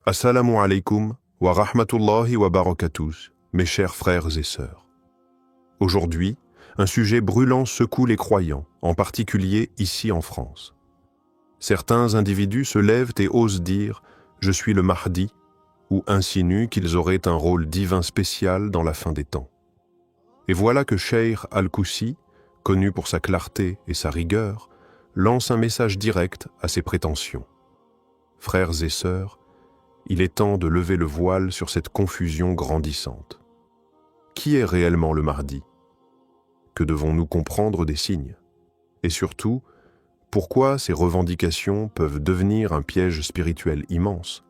Assalamu alaikum wa rahmatullahi wa barakatuh, mes chers frères et sœurs. Aujourd'hui, un sujet brûlant secoue les croyants, en particulier ici en France. Certains individus se lèvent et osent dire « Je suis le Mahdi » ou insinuent qu'ils auraient un rôle divin spécial dans la fin des temps. Et voilà que Cheikh Al-Koussi, connu pour sa clarté et sa rigueur, lance un message direct à ces prétentions. Frères et sœurs, il est temps de lever le voile sur cette confusion grandissante. Qui est réellement le Mahdi? Que devons-nous comprendre des signes? Et surtout, pourquoi ces revendications peuvent devenir un piège spirituel immense?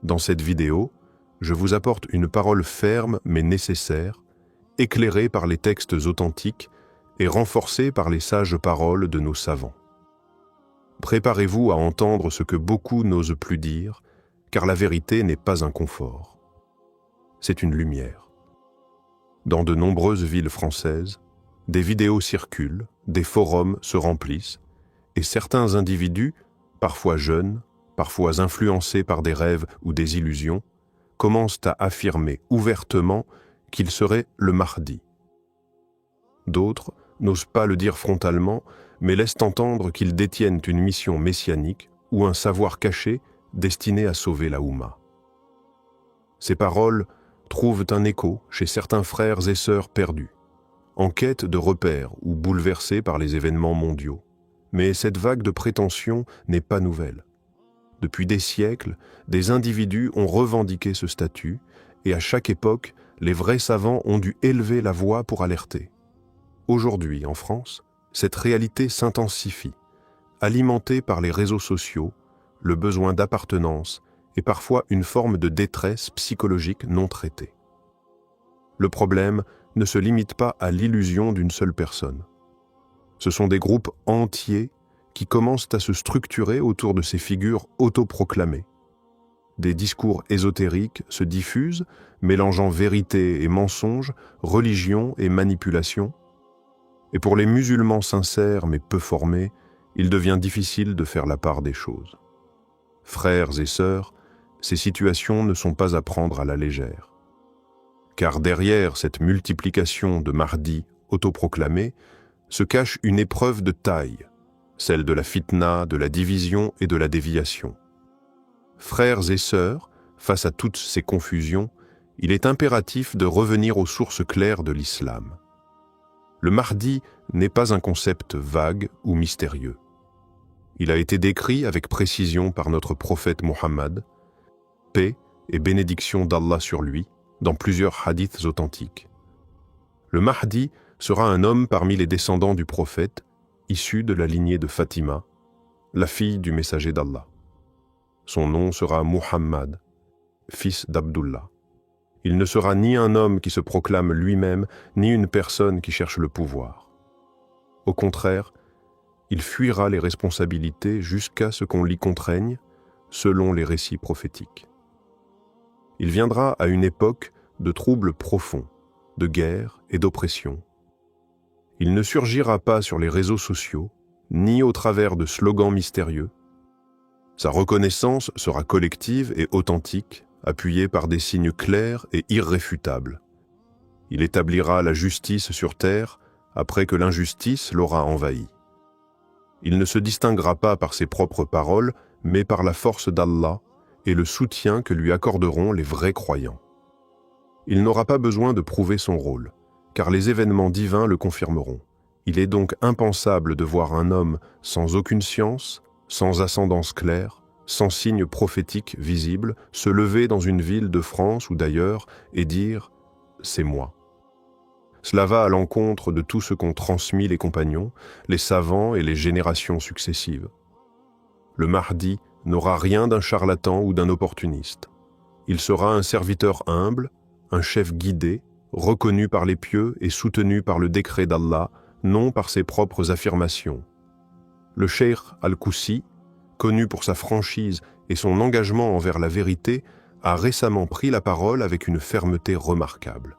Dans cette vidéo, je vous apporte une parole ferme mais nécessaire, éclairée par les textes authentiques et renforcée par les sages paroles de nos savants. Préparez-vous à entendre ce que beaucoup n'osent plus dire, car la vérité n'est pas un confort. C'est une lumière. Dans de nombreuses villes françaises, des vidéos circulent, des forums se remplissent, et certains individus, parfois jeunes, parfois influencés par des rêves ou des illusions, commencent à affirmer ouvertement qu'il serait le Mahdi. D'autres n'osent pas le dire frontalement, mais laissent entendre qu'ils détiennent une mission messianique ou un savoir caché destiné à sauver la Oumma. Ces paroles trouvent un écho chez certains frères et sœurs perdus, en quête de repères ou bouleversés par les événements mondiaux. Mais cette vague de prétention n'est pas nouvelle. Depuis des siècles, des individus ont revendiqué ce statut, et à chaque époque, les vrais savants ont dû élever la voix pour alerter. Aujourd'hui, en France, cette réalité s'intensifie, alimentée par les réseaux sociaux, le besoin d'appartenance et parfois une forme de détresse psychologique non traitée. Le problème ne se limite pas à l'illusion d'une seule personne. Ce sont des groupes entiers qui commencent à se structurer autour de ces figures autoproclamées. Des discours ésotériques se diffusent, mélangeant vérité et mensonge, religion et manipulation. Et pour les musulmans sincères mais peu formés, il devient difficile de faire la part des choses. Frères et sœurs, ces situations ne sont pas à prendre à la légère. Car derrière cette multiplication de Mahdi autoproclamés se cache une épreuve de taille, celle de la fitna, de la division et de la déviation. Frères et sœurs, face à toutes ces confusions, il est impératif de revenir aux sources claires de l'islam. Le Mahdi n'est pas un concept vague ou mystérieux. Il a été décrit avec précision par notre prophète Mohammed, paix et bénédiction d'Allah sur lui, dans plusieurs hadiths authentiques. Le Mahdi sera un homme parmi les descendants du prophète, issu de la lignée de Fatima, la fille du messager d'Allah. Son nom sera Muhammad, fils d'Abdullah. Il ne sera ni un homme qui se proclame lui-même, ni une personne qui cherche le pouvoir. Au contraire, il fuira les responsabilités jusqu'à ce qu'on l'y contraigne, selon les récits prophétiques. Il viendra à une époque de troubles profonds, de guerre et d'oppression. Il ne surgira pas sur les réseaux sociaux, ni au travers de slogans mystérieux. Sa reconnaissance sera collective et authentique, appuyée par des signes clairs et irréfutables. Il établira la justice sur terre après que l'injustice l'aura envahi. Il ne se distinguera pas par ses propres paroles, mais par la force d'Allah et le soutien que lui accorderont les vrais croyants. Il n'aura pas besoin de prouver son rôle, car les événements divins le confirmeront. Il est donc impensable de voir un homme sans aucune science, sans ascendance claire, sans signe prophétique visible, se lever dans une ville de France ou d'ailleurs et dire « c'est moi ». Cela va à l'encontre de tout ce qu'ont transmis les compagnons, les savants et les générations successives. Le Mahdi n'aura rien d'un charlatan ou d'un opportuniste. Il sera un serviteur humble, un chef guidé, reconnu par les pieux et soutenu par le décret d'Allah, non par ses propres affirmations. Le Cheikh Al-Koussi, connu pour sa franchise et son engagement envers la vérité, a récemment pris la parole avec une fermeté remarquable.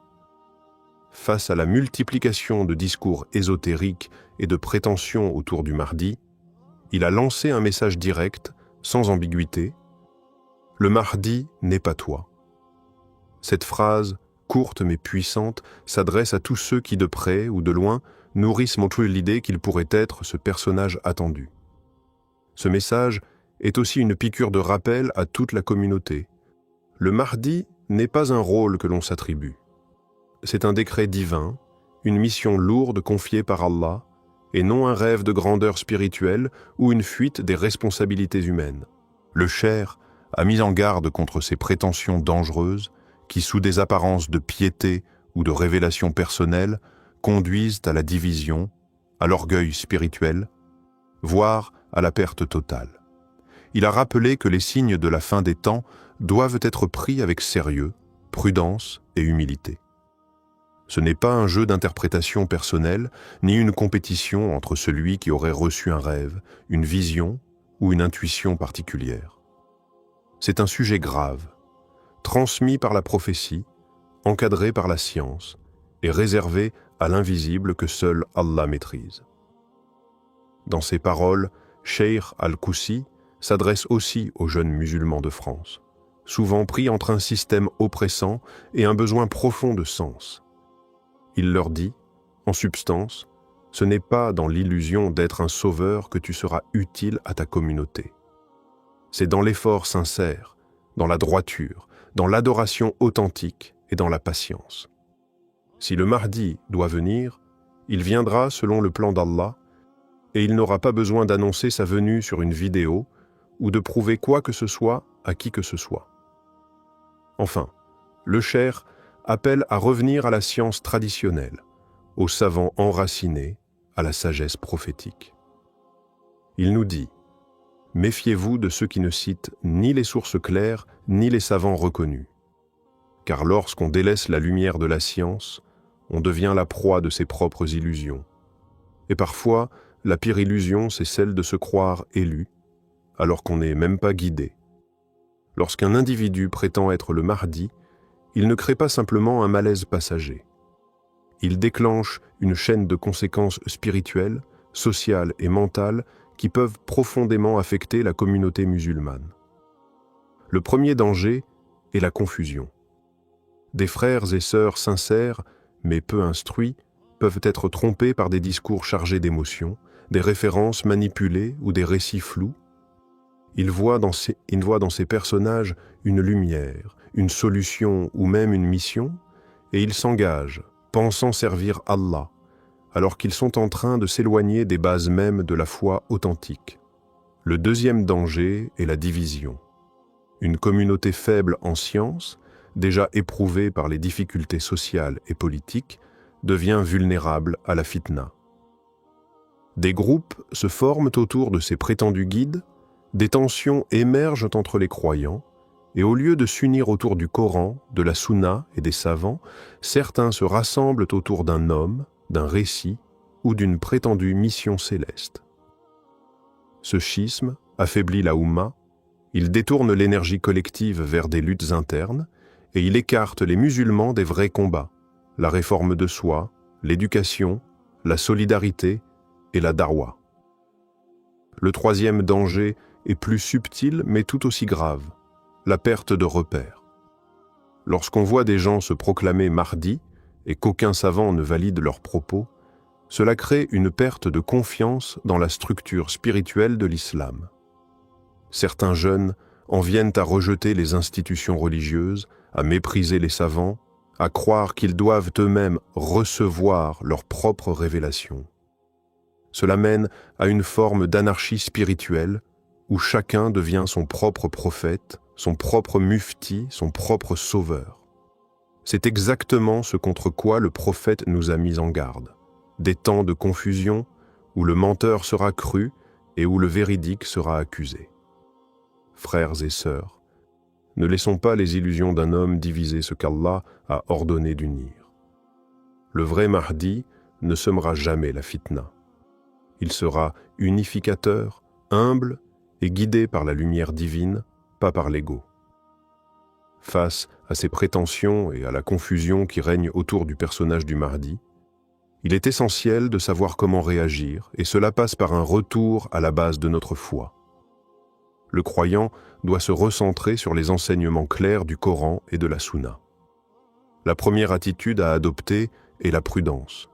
Face à la multiplication de discours ésotériques et de prétentions autour du Mahdi, il a lancé un message direct, sans ambiguïté. Le Mahdi n'est pas toi. Cette phrase, courte mais puissante, s'adresse à tous ceux qui, de près ou de loin, nourrissent l'idée qu'il pourrait être ce personnage attendu. Ce message est aussi une piqûre de rappel à toute la communauté. Le Mahdi n'est pas un rôle que l'on s'attribue. C'est un décret divin, une mission lourde confiée par Allah, et non un rêve de grandeur spirituelle ou une fuite des responsabilités humaines. Le cheikh a mis en garde contre ces prétentions dangereuses qui, sous des apparences de piété ou de révélation personnelle, conduisent à la division, à l'orgueil spirituel, voire à la perte totale. Il a rappelé que les signes de la fin des temps doivent être pris avec sérieux, prudence et humilité. Ce n'est pas un jeu d'interprétation personnelle, ni une compétition entre celui qui aurait reçu un rêve, une vision ou une intuition particulière. C'est un sujet grave, transmis par la prophétie, encadré par la science et réservé à l'invisible que seul Allah maîtrise. Dans ses paroles, Cheikh Al-Koussi s'adresse aussi aux jeunes musulmans de France, souvent pris entre un système oppressant et un besoin profond de sens. Il leur dit, en substance, ce n'est pas dans l'illusion d'être un sauveur que tu seras utile à ta communauté. C'est dans l'effort sincère, dans la droiture, dans l'adoration authentique et dans la patience. Si le Mahdi doit venir, il viendra selon le plan d'Allah et il n'aura pas besoin d'annoncer sa venue sur une vidéo ou de prouver quoi que ce soit à qui que ce soit. Enfin, le cheikh appelle à revenir à la science traditionnelle, aux savants enracinés, à la sagesse prophétique. Il nous dit « Méfiez-vous de ceux qui ne citent ni les sources claires, ni les savants reconnus. Car lorsqu'on délaisse la lumière de la science, on devient la proie de ses propres illusions. Et parfois, la pire illusion, c'est celle de se croire élu, alors qu'on n'est même pas guidé. Lorsqu'un individu prétend être le Mahdi, il ne crée pas simplement un malaise passager. Il déclenche une chaîne de conséquences spirituelles, sociales et mentales qui peuvent profondément affecter la communauté musulmane. Le premier danger est la confusion. Des frères et sœurs sincères, mais peu instruits, peuvent être trompés par des discours chargés d'émotions, des références manipulées ou des récits flous. Ils voient dans ces personnages une lumière, une solution ou même une mission, et ils s'engagent, pensant servir Allah, alors qu'ils sont en train de s'éloigner des bases mêmes de la foi authentique. Le deuxième danger est la division. Une communauté faible en science, déjà éprouvée par les difficultés sociales et politiques, devient vulnérable à la fitna. Des groupes se forment autour de ces prétendus guides, des tensions émergent entre les croyants, et au lieu de s'unir autour du Coran, de la Sunna et des savants, certains se rassemblent autour d'un homme, d'un récit ou d'une prétendue mission céleste. Ce schisme affaiblit la Oumma, il détourne l'énergie collective vers des luttes internes et il écarte les musulmans des vrais combats, la réforme de soi, l'éducation, la solidarité et la darwa. Le troisième danger est plus subtil mais tout aussi grave, la perte de repères. Lorsqu'on voit des gens se proclamer Mahdi et qu'aucun savant ne valide leurs propos, cela crée une perte de confiance dans la structure spirituelle de l'islam. Certains jeunes en viennent à rejeter les institutions religieuses, à mépriser les savants, à croire qu'ils doivent eux-mêmes recevoir leur propre révélation. Cela mène à une forme d'anarchie spirituelle où chacun devient son propre prophète, son propre mufti, son propre sauveur. C'est exactement ce contre quoi le prophète nous a mis en garde. Des temps de confusion où le menteur sera cru et où le véridique sera accusé. Frères et sœurs, ne laissons pas les illusions d'un homme diviser ce qu'Allah a ordonné d'unir. Le vrai Mahdi ne semera jamais la fitna. Il sera unificateur, humble et guidé par la lumière divine, pas par l'ego. Face à ces prétentions et à la confusion qui règne autour du personnage du Mahdi, il est essentiel de savoir comment réagir, et cela passe par un retour à la base de notre foi. Le croyant doit se recentrer sur les enseignements clairs du Coran et de la Sunna. La première attitude à adopter est la prudence.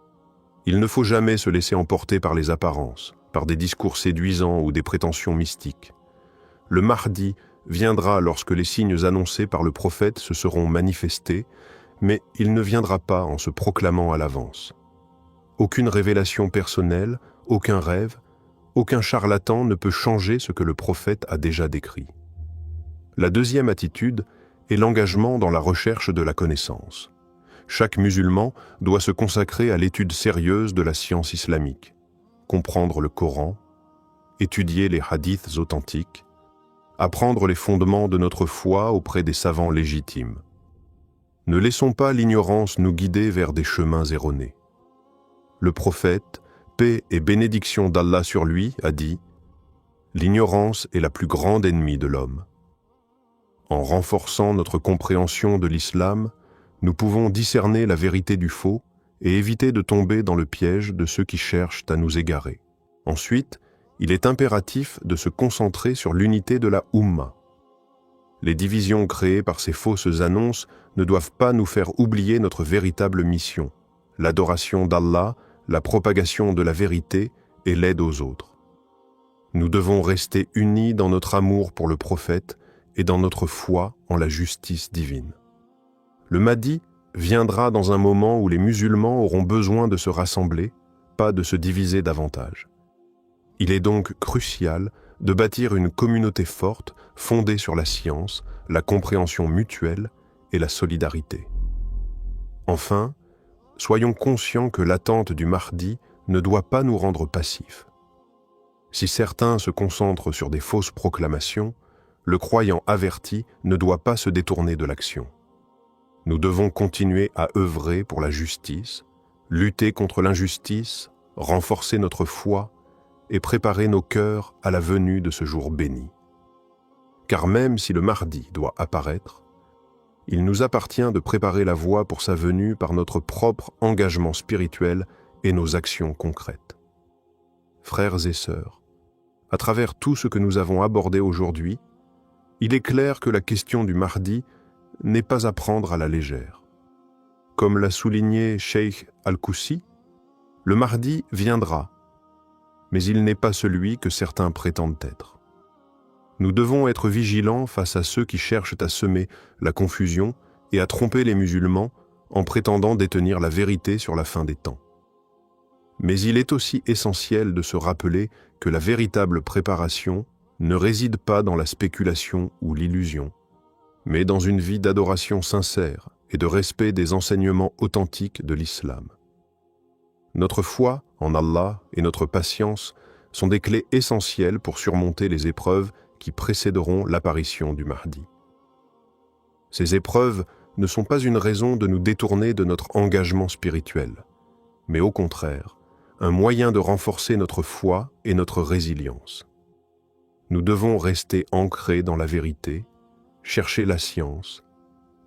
Il ne faut jamais se laisser emporter par les apparences, par des discours séduisants ou des prétentions mystiques. Le Mahdi viendra lorsque les signes annoncés par le prophète se seront manifestés, mais il ne viendra pas en se proclamant à l'avance. Aucune révélation personnelle, aucun rêve, aucun charlatan ne peut changer ce que le prophète a déjà décrit. La deuxième attitude est l'engagement dans la recherche de la connaissance. Chaque musulman doit se consacrer à l'étude sérieuse de la science islamique, comprendre le Coran, étudier les hadiths authentiques, apprendre les fondements de notre foi auprès des savants légitimes. Ne laissons pas l'ignorance nous guider vers des chemins erronés. Le prophète, paix et bénédiction d'Allah sur lui, a dit « L'ignorance est la plus grande ennemie de l'homme. » En renforçant notre compréhension de l'islam, nous pouvons discerner la vérité du faux et éviter de tomber dans le piège de ceux qui cherchent à nous égarer. Ensuite, il est impératif de se concentrer sur l'unité de la Oumma. Les divisions créées par ces fausses annonces ne doivent pas nous faire oublier notre véritable mission, l'adoration d'Allah, la propagation de la vérité et l'aide aux autres. Nous devons rester unis dans notre amour pour le prophète et dans notre foi en la justice divine. Le Mahdi viendra dans un moment où les musulmans auront besoin de se rassembler, pas de se diviser davantage. Il est donc crucial de bâtir une communauté forte fondée sur la science, la compréhension mutuelle et la solidarité. Enfin, soyons conscients que l'attente du Mahdi ne doit pas nous rendre passifs. Si certains se concentrent sur des fausses proclamations, le croyant averti ne doit pas se détourner de l'action. Nous devons continuer à œuvrer pour la justice, lutter contre l'injustice, renforcer notre foi et préparer nos cœurs à la venue de ce jour béni. Car même si le Mahdi doit apparaître, il nous appartient de préparer la voie pour sa venue par notre propre engagement spirituel et nos actions concrètes. Frères et sœurs, à travers tout ce que nous avons abordé aujourd'hui, il est clair que la question du Mahdi n'est pas à prendre à la légère. Comme l'a souligné Cheikh Al-Koussi, le Mahdi viendra, mais il n'est pas celui que certains prétendent être. Nous devons être vigilants face à ceux qui cherchent à semer la confusion et à tromper les musulmans en prétendant détenir la vérité sur la fin des temps. Mais il est aussi essentiel de se rappeler que la véritable préparation ne réside pas dans la spéculation ou l'illusion, mais dans une vie d'adoration sincère et de respect des enseignements authentiques de l'islam. Notre foi en Allah et notre patience sont des clés essentielles pour surmonter les épreuves qui précéderont l'apparition du Mahdi. Ces épreuves ne sont pas une raison de nous détourner de notre engagement spirituel, mais au contraire, un moyen de renforcer notre foi et notre résilience. Nous devons rester ancrés dans la vérité, chercher la science,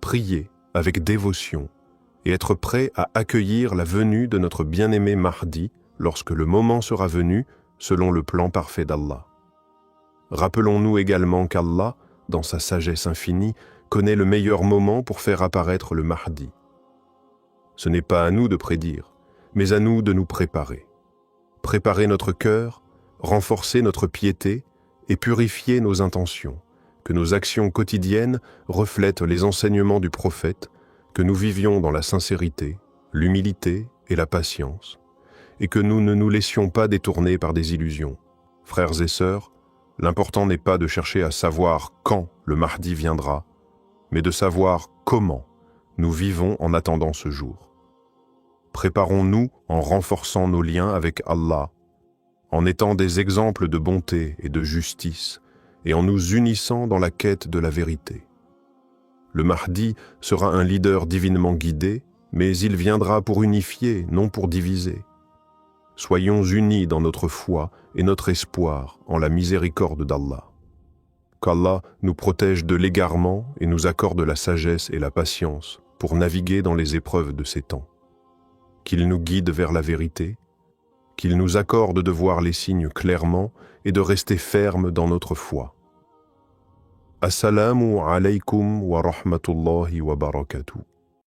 prier avec dévotion et être prêts à accueillir la venue de notre bien-aimé Mahdi lorsque le moment sera venu selon le plan parfait d'Allah. Rappelons-nous également qu'Allah, dans sa sagesse infinie, connaît le meilleur moment pour faire apparaître le Mahdi. Ce n'est pas à nous de prédire, mais à nous de nous préparer. Préparer notre cœur, renforcer notre piété et purifier nos intentions, que nos actions quotidiennes reflètent les enseignements du prophète, que nous vivions dans la sincérité, l'humilité et la patience, et que nous ne nous laissions pas détourner par des illusions. Frères et sœurs, l'important n'est pas de chercher à savoir quand le Mahdi viendra, mais de savoir comment nous vivons en attendant ce jour. Préparons-nous en renforçant nos liens avec Allah, en étant des exemples de bonté et de justice, et en nous unissant dans la quête de la vérité. Le Mahdi sera un leader divinement guidé, mais il viendra pour unifier, non pour diviser. Soyons unis dans notre foi et notre espoir en la miséricorde d'Allah. Qu'Allah nous protège de l'égarement et nous accorde la sagesse et la patience pour naviguer dans les épreuves de ces temps. Qu'il nous guide vers la vérité, qu'il nous accorde de voir les signes clairement et de rester fermes dans notre foi. Assalamu alaykum wa rahmatullahi wa barakatuh.